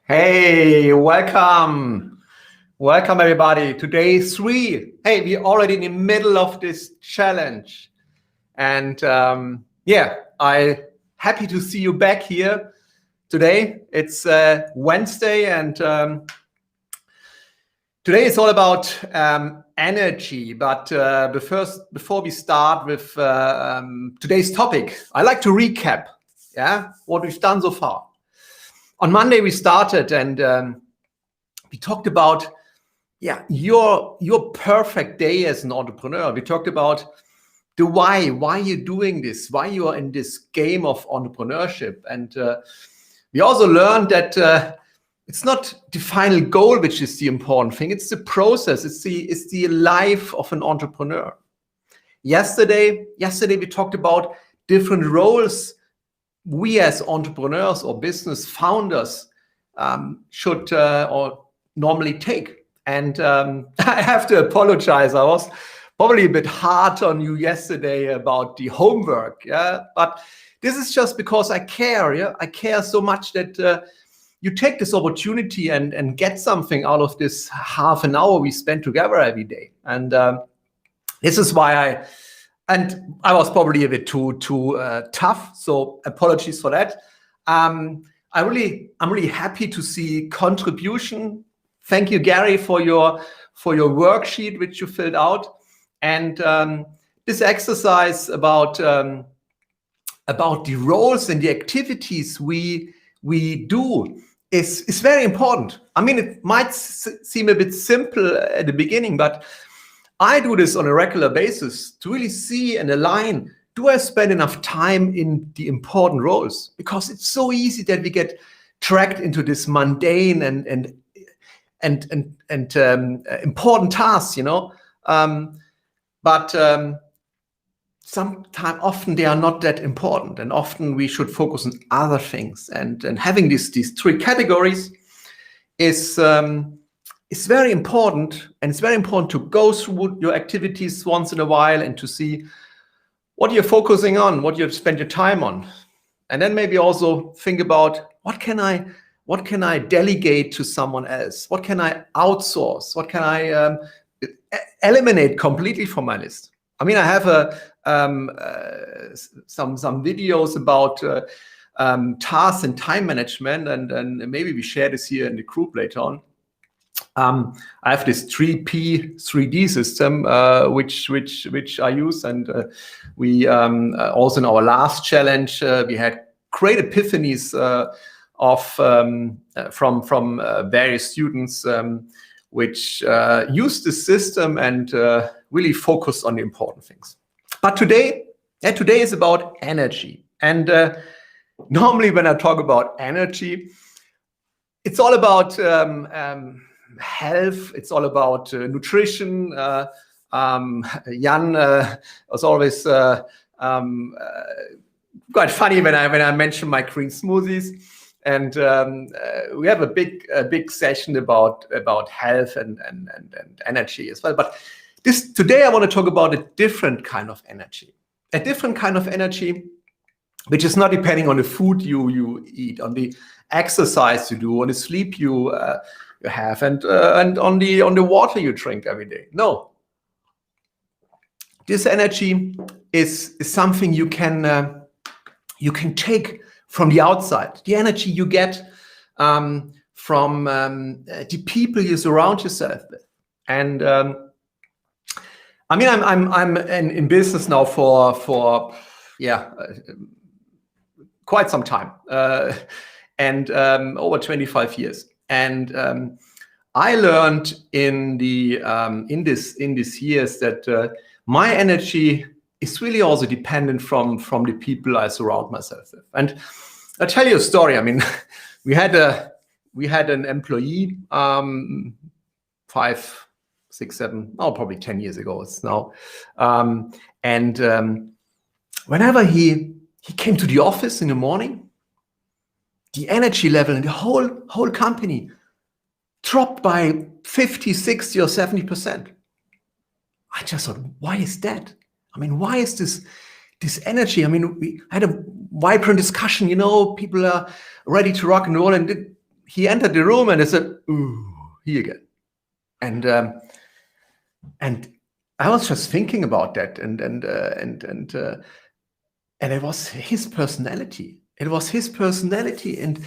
Hey, welcome. Welcome everybody to day 3. Hey, we're already in the middle of this challenge. And yeah, I'm happy to see you back here today. It's Wednesday, and today is all about energy. But before we start with today's topic, I like to recap what we've done so far. On Monday we started, and we talked about your perfect day as an entrepreneur. We talked about the why you're doing this, why you are in this game of entrepreneurship. And we also learned that it's not the final goal which is the important thing. It's the process. It's the life of an entrepreneur. Yesterday we talked about different roles we as entrepreneurs or business founders should or normally take. And I have to apologize. I was probably a bit hard on you yesterday about the homework. But this is just because I care. I care so much that you take this opportunity and get something out of this half an hour we spend together every day. And this is why I was probably a bit too tough. So apologies for that. I'm really happy to see contribution. Thank you, Gary, for your worksheet which you filled out. And this exercise about the roles and the activities we do is very important. I mean, it might seem a bit simple at the beginning, but I do this on a regular basis to really see and align. Do I spend enough time in the important roles? Because it's so easy that we get tracked into this mundane and important tasks, but often they are not that important, and often we should focus on other things. And having these 3 categories is very important, and it's very important to go through your activities once in a while and to see what you're focusing on, what you've spent your time on, and then maybe also think about what can I delegate to someone else? What can I outsource? What can I eliminate completely from my list? I mean, I have some videos about tasks and time management, and maybe we share this here in the group later on. I have this 3P 3D system which I use, and we also in our last challenge we had great epiphanies from various students which use the system and really focus on the important things. But today is about energy. And normally when I talk about energy, it's all about health. It's all about nutrition. Jan was always quite funny when I mention my green smoothies. And we have a big session about health and energy as well. But today I want to talk about a different kind of energy. A different kind of energy which is not depending on the food you eat, on the exercise you do, on the sleep you have, and on the water you drink every day. No. This energy is something you can take from the outside, the energy you get from the people you surround yourself with. And I mean, I'm in business now for quite some time, and over 25 years. And I learned in these years that my energy is really also dependent from the people I surround myself with. And I'll tell you a story. I mean, we had an employee 5, 6, 7, probably 10 years ago it's now. And whenever he came to the office in the morning, the energy level in the whole company dropped by 50, 60 or 70%. I just thought, why is that? I mean, why is this energy? I mean, we had a vibrant discussion, people are ready to rock and roll. And he entered the room and they said, ooh, he again. And I was just thinking about that. And it was his personality. It was his personality and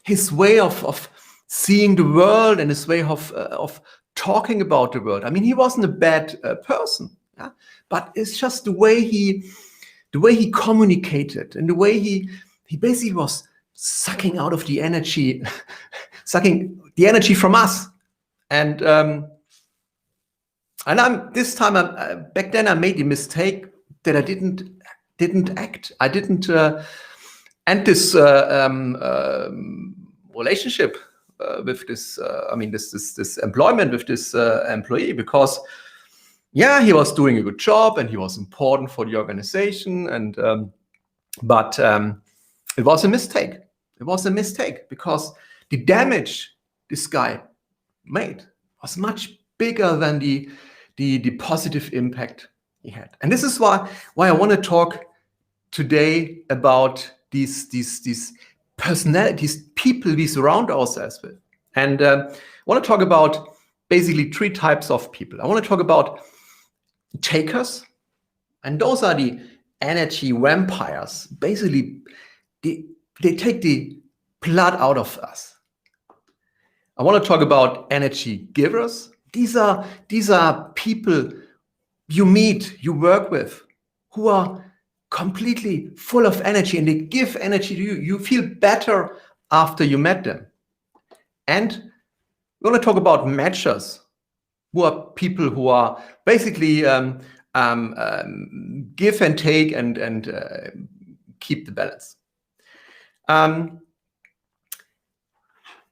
his way of seeing the world and his way of talking about the world. I mean, he wasn't a bad person, yeah? But it's just the way he communicated and the way he basically was sucking out of the energy, sucking the energy from us. And back then I made the mistake that I didn't act. I didn't end this relationship with this. This employment with this employee, because he was doing a good job and he was important for the organization. And but it was a mistake. It was a mistake because the damage this guy made was much bigger than the positive impact he had. And this is why I want to talk today about these personalities, people we surround ourselves with. And I want to talk about basically 3 types of people. I want to talk about takers, and those are the energy vampires. Basically, they take the blood out of us. I want to talk about energy givers. These are people you meet, you work with, who are completely full of energy and they give energy to you. You feel better after you met them. And we're going to talk about matchers, who are people who are basically give and take and keep the balance. When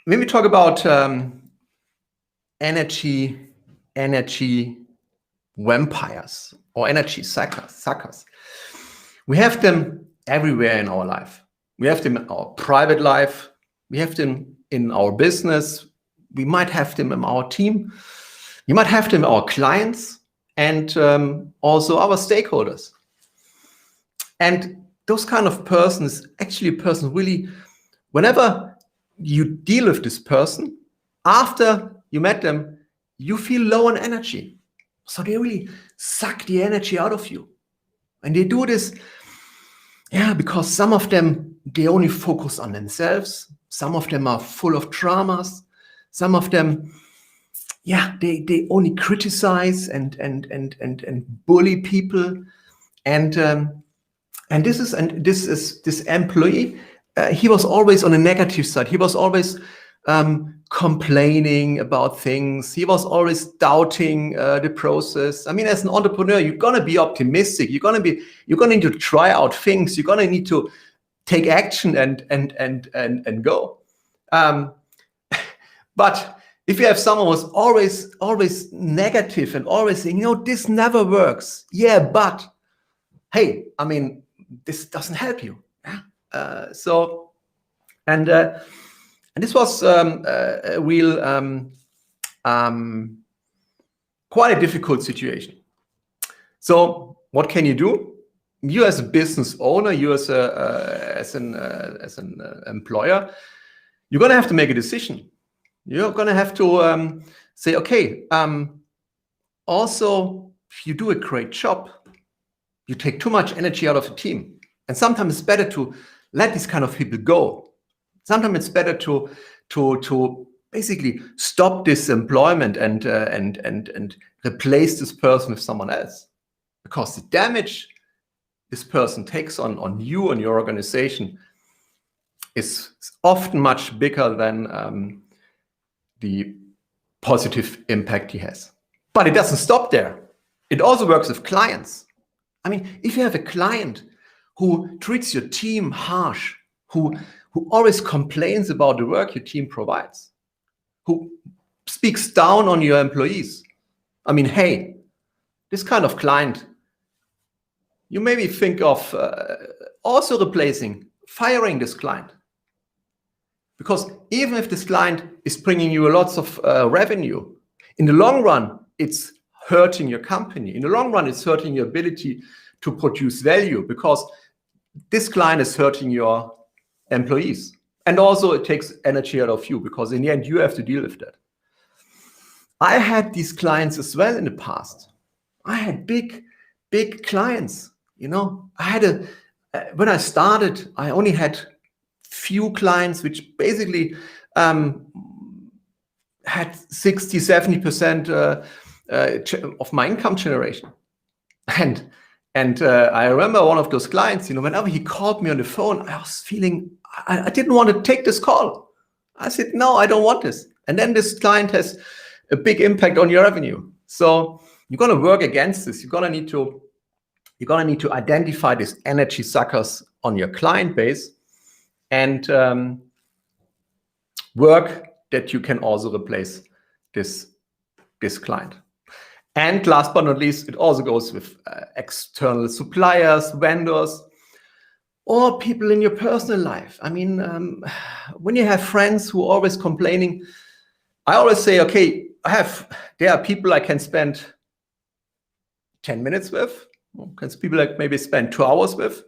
we talk about energy vampires or energy suckers, we have them everywhere in our life. We have them in our private life. We have them in our business. We might have them in our team. You might have them in our clients and also our stakeholders. And those kind of persons, actually a person really, whenever you deal with this person, after you met them, you feel low on energy. So they really suck the energy out of you. And they do this, because some of them, they only focus on themselves. Some of them are full of traumas. Some of them, they only criticize and bully people. And this employee, he was always on the negative side. He was always complaining about things. He was always doubting the process. I mean, as an entrepreneur, you're gonna be optimistic. You're gonna need to try out things. You're gonna need to take action and go. But if you have someone who's always negative and always saying, this never works. Yeah, but hey, I mean, this doesn't help you. And this was a real, quite a difficult situation. So what can you do? You as a business owner, you as an employer, you're going to have to make a decision. You're going to have to say, okay, also, if you do a great job, you take too much energy out of the team. And sometimes it's better to let these kind of people go. Sometimes it's better to basically stop this employment and replace this person with someone else, because the damage this person takes on you and your organization is often much bigger than the positive impact he has. But it doesn't stop there. It also works with clients. I mean, if you have a client who treats your team harsh, who always complains about the work your team provides, who speaks down on your employees, I mean, hey, this kind of client, you maybe think of also firing this client. Because even if this client is bringing you lots of revenue, in the long run, it's hurting your company. In the long run, it's hurting your ability to produce value, because this client is hurting your employees. And also it takes energy out of you, because in the end, you have to deal with that. I had these clients as well in the past. I had big clients, I had when I started, I only had few clients, which basically had 60-70% of my income generation. And I remember one of those clients, whenever he called me on the phone, I was feeling, I didn't want to take this call. I said, no, I don't want this. And then this client has a big impact on your revenue. So you're going to work against this. You're going to need to identify these energy suckers on your client base, and work that you can also replace this client. And last but not least, it also goes with external suppliers, vendors, or people in your personal life. I mean, when you have friends who are always complaining, I always say, okay, there are people I can spend 10 minutes with, people I maybe spend 2 hours with,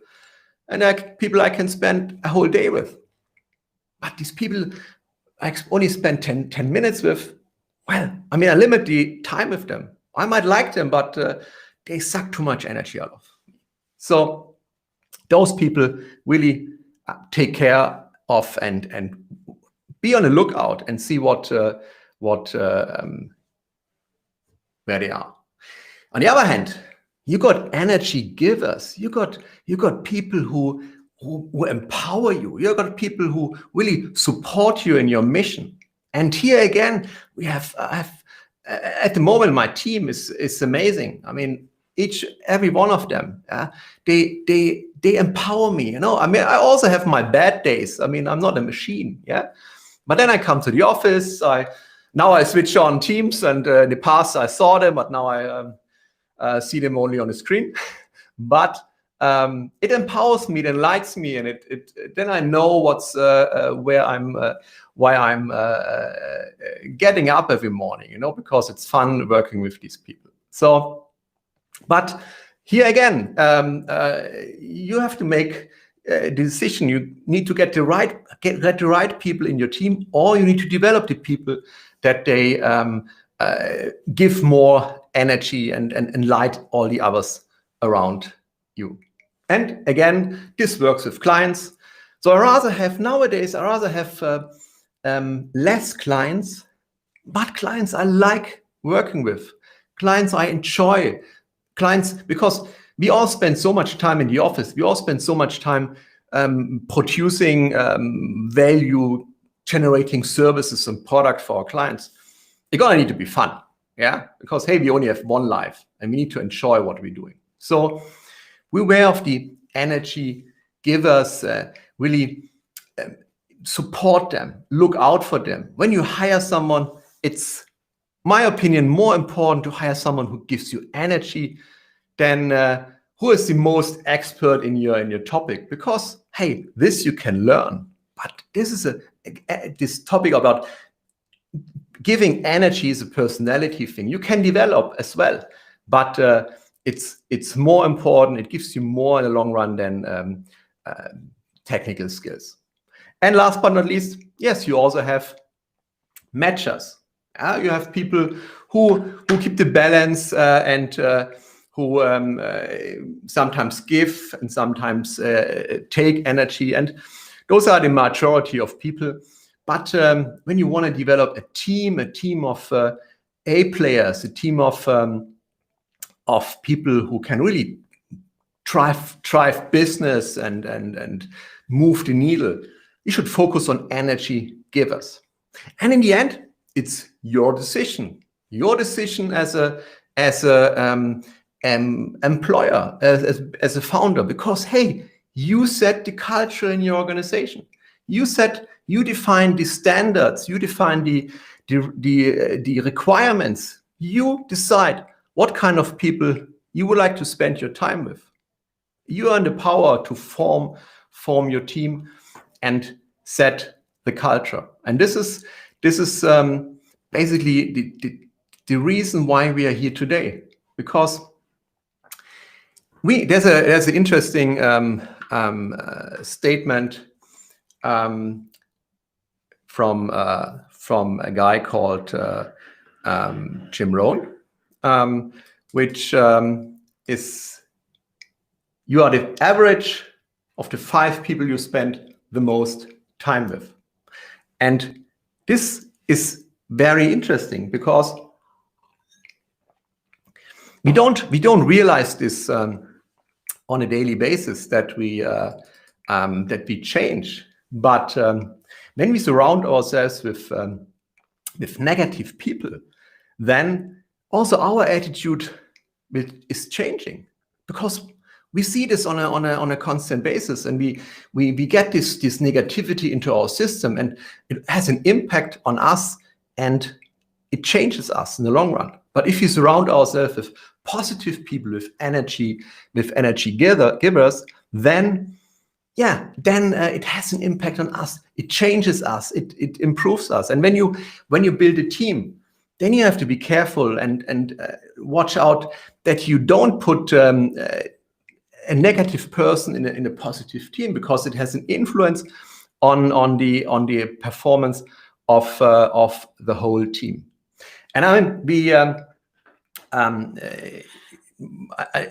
and there are people I can spend a whole day with. But these people I only spend 10 minutes with, well, I mean, I limit the time with them. I might like them, but they suck too much energy out of me. So those people really take care of and be on the lookout and see where they are. On the other hand, you got energy givers. You got people who empower you. You got people who really support you in your mission. And here again, we have at the moment, my team is amazing. I mean, every one of them, they empower me. I mean, I also have my bad days. I mean, I'm not a machine, But then I come to the office. Now I switch on Teams, and in the past I saw them, but now I see them only on the screen. But it empowers me, it enlightens me, and then I know why I'm getting up every morning, because it's fun working with these people. So, but here again, you have to make a decision. You need to get the right people in your team, or you need to develop the people that they give more energy and light all the others around you. And again, this works with clients. So nowadays I rather have less clients, but clients I like working with, clients I enjoy, clients, because we all spend so much time in the office. We all spend so much time producing value, generating services and product for our clients. It's gonna need to be fun, because hey, we only have one life and we need to enjoy what we're doing. So beware of the energy givers, really support them, look out for them. When you hire someone, it's, my opinion, more important to hire someone who gives you energy than who is the most expert in your topic. Because hey, this you can learn, but this is this topic about giving energy is a personality thing. You can develop as well, but it's more important. It gives you more in the long run than technical skills. And last but not least, yes, you also have matchers. You have people who keep the balance and who sometimes give and sometimes take energy. And those are the majority of people. But when you want to develop a team of A players, a team of people who can really drive business and move the needle, you should focus on energy givers. And in the end, it's your decision. Your decision as a employer, as a founder, because hey, you set the culture in your organization. You define the standards. You define the requirements. You decide what kind of people you would like to spend your time with. You earn the power to form your team and set the culture. And this is basically the reason why we are here today, because there's an interesting statement from a guy called Jim Rohn, which is, you are the average of the 5 people you spend the most time with. And this is very interesting because we don't realize this on a daily basis, that we change. But when we surround ourselves with negative people, then also our attitude is changing, because we see this on a constant basis, and we get this negativity into our system, and it has an impact on us, and it changes us in the long run. But if we surround ourselves with positive people, with energy givers, then it has an impact on us. It changes us. It improves us. And when you build a team, then you have to be careful and watch out that you don't put a negative person in a positive team, because it has an influence on the performance of the whole team. And I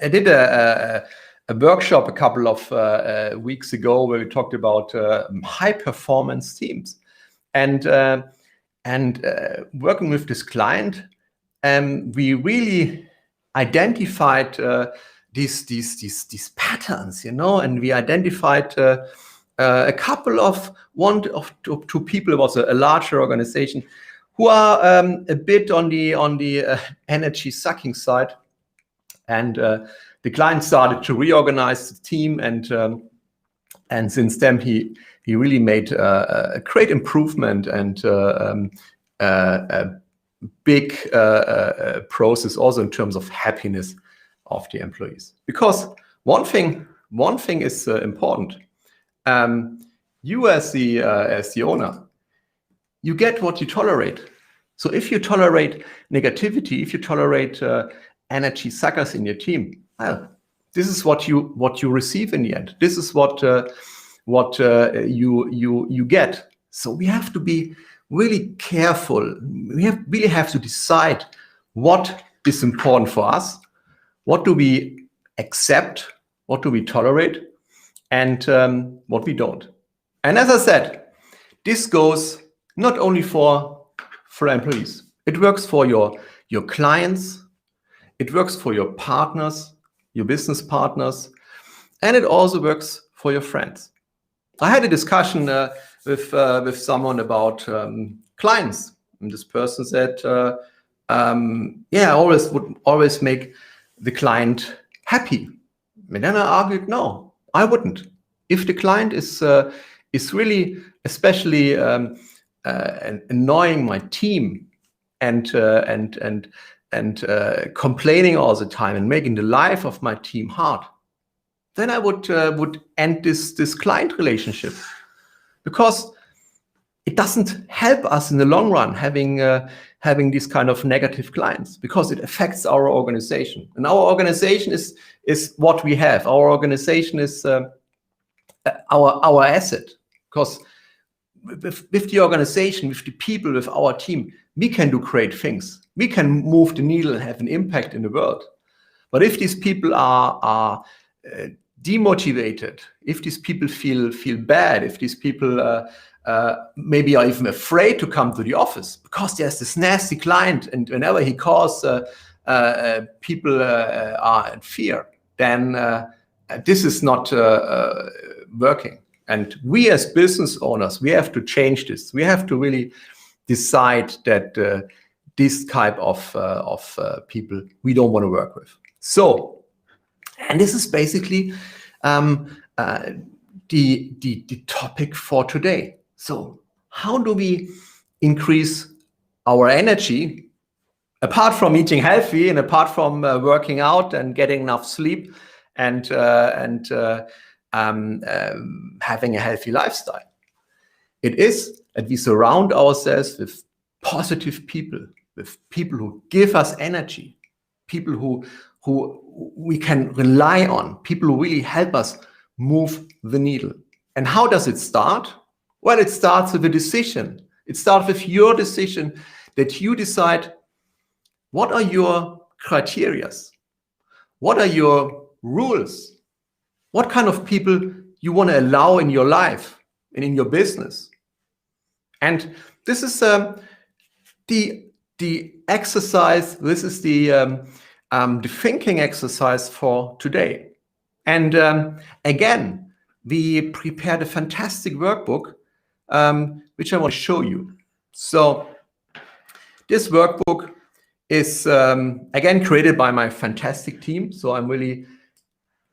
did a workshop a couple of weeks ago where we talked about high performance teams, and working with this client, we really identified these patterns, and we identified a couple of two people. It was a larger organization who are a bit on the energy sucking side, and the client started to reorganize the team, and since then he really made a great improvement and a big process also in terms of happiness of the employees. Because one thing is important. You as the owner, you get what you tolerate. So if you tolerate negativity, if you tolerate energy suckers in your team, well, this is what you receive in the end. This is what you get. So we have to be really careful. We really have to decide what is important for us. What do we accept? What do we tolerate? And what we don't. And as I said, this goes not only for employees. It works for your clients. It works for your partners, your business partners, and it also works for your friends. I had a discussion with someone about clients, and this person said, I would always make the client happy. And then I argued, no, I wouldn't. If the client is really, especially annoying my team and complaining all the time and making the life of my team hard, then I would end this client relationship, because it doesn't help us in the long run having these kind of negative clients, because it affects our organization. And our organization is what we have. Our organization is our asset, because with the organization, with the people, with our team, we can do great things. We can move the needle and have an impact in the world. But if these people are demotivated, if these people feel bad, if these people maybe are even afraid to come to the office because there's this nasty client, and whenever he calls, people are in fear, then this is not working. And we as business owners, we have to change this. We have to really decide that this type of people we don't want to work with. So, and this is basically the topic for today. So how do we increase our energy, apart from eating healthy and apart from working out and getting enough sleep and having a healthy lifestyle? It is that we surround ourselves with positive people, with people who give us energy, people who we can rely on, people who really help us move the needle. And how does it start? Well, it starts with a decision. It starts with your decision that you decide what are your criteria, what are your rules, what kind of people you want to allow in your life and in your business. And this is the exercise. This is the thinking exercise for today. And again, we prepared a fantastic workbook, which I want to show you. So this workbook is again created by my fantastic team. So I'm really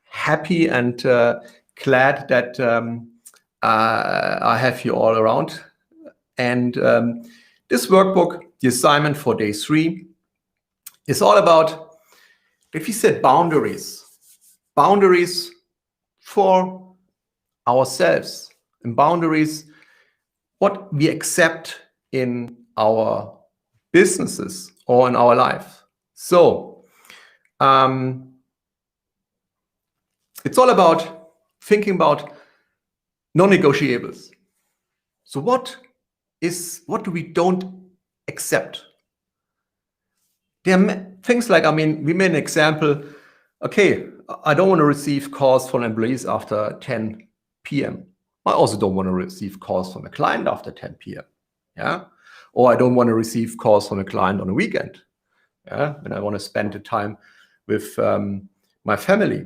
happy and glad that I have you all around. And this workbook, the assignment for day 3, is all about, if you set boundaries for ourselves, and boundaries what we accept in our businesses or in our life. So it's all about thinking about non-negotiables. So what do we don't accept? There are things like, we made an example. Okay, I don't want to receive calls from employees after 10 p.m. I also don't want to receive calls from a client after 10 p.m. Yeah, or I don't want to receive calls from a client on a weekend. Yeah, and I want to spend the time with my family.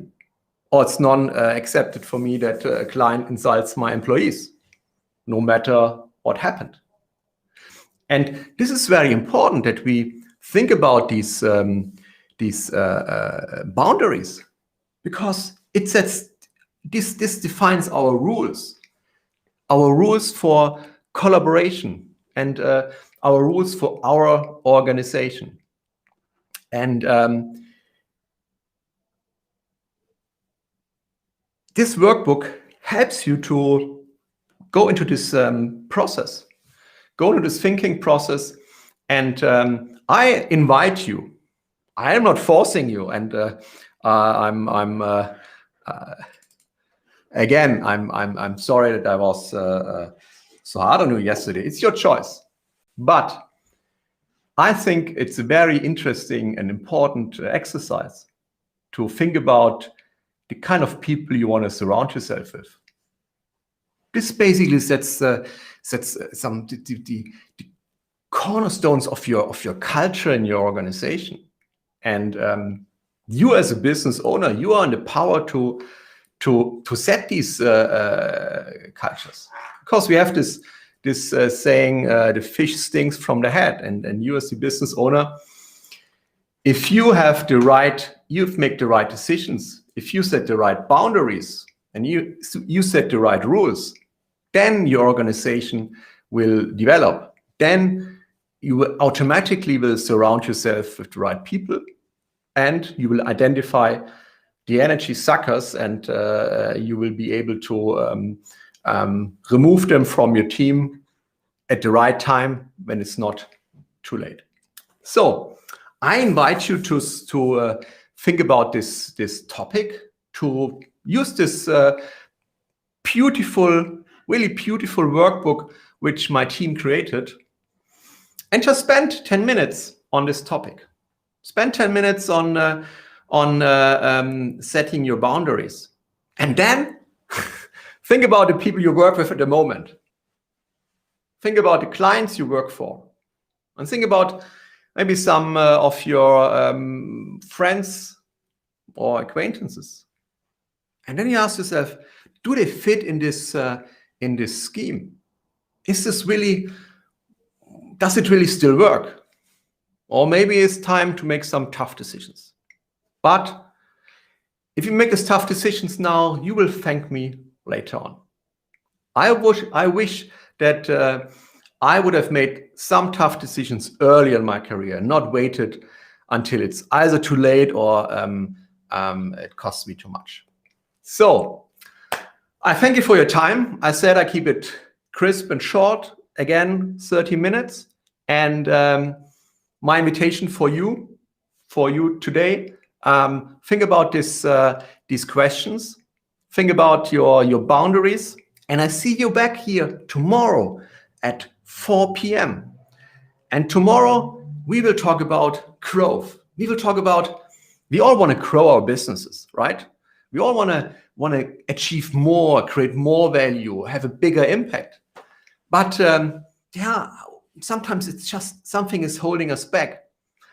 Or it's non-accepted for me that a client insults my employees, no matter what happened. And this is very important that we think about these boundaries, because it sets this defines our rules for collaboration and our rules for our organization. And this workbook helps you to go into this process, go into this thinking process. And I invite you. I am not forcing you. And I'm sorry that I was so hard on you yesterday. It's your choice. But I think it's a very interesting and important exercise to think about the kind of people you want to surround yourself with. This basically sets some the cornerstones of your culture and your organization. And you as a business owner, you are in the power to set these cultures, because we have this saying, the fish stinks from the head. And you as the business owner, if you have you've made the right decisions, if you set the right boundaries and you set the right rules, then your organization will develop. Then you will automatically surround yourself with the right people, and you will identify the energy suckers, and you will be able to remove them from your team at the right time when it's not too late. So I invite you to think about this topic, to use this really beautiful workbook which my team created, and just spend 10 minutes on this topic. Spend 10 minutes on setting your boundaries. And then think about the people you work with at the moment. Think about the clients you work for. And think about maybe some of your friends or acquaintances. And then you ask yourself, do they fit in this scheme? Does it really still work? Or maybe it's time to make some tough decisions. But if you make these tough decisions now, you will thank me later on. I wish that I would have made some tough decisions early in my career, not waited until it's either too late or it costs me too much. So I thank you for your time. I said I keep it crisp and short. Again, 30 minutes. And my invitation for you today, think about these questions. Think about your boundaries. And I see you back here tomorrow at 4 p.m. And tomorrow we will talk about growth. We will talk about, we all want to grow our businesses, right? We all want to achieve more, create more value, have a bigger impact. But sometimes it's just something is holding us back.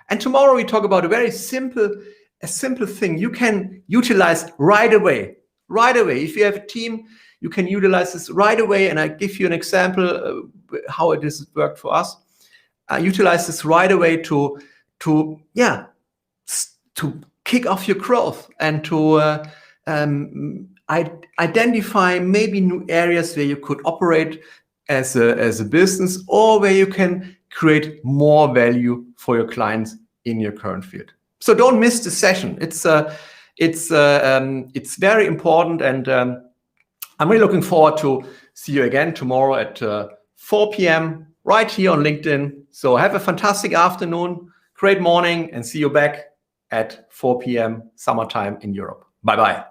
And tomorrow we talk about a simple thing you can utilize right away. Right away. If you have a team, you can utilize this right away. And I give you an example how it has worked for us. Utilize this right away to kick off your growth and to identify maybe new areas where you could operate as a business, or where you can create more value for your clients in your current field. So don't miss the session. It's very important, and I'm really looking forward to see you again tomorrow at 4 p.m. right here on LinkedIn. So have a fantastic afternoon, great morning, and see you back at 4 p.m. summertime in Europe. Bye-bye.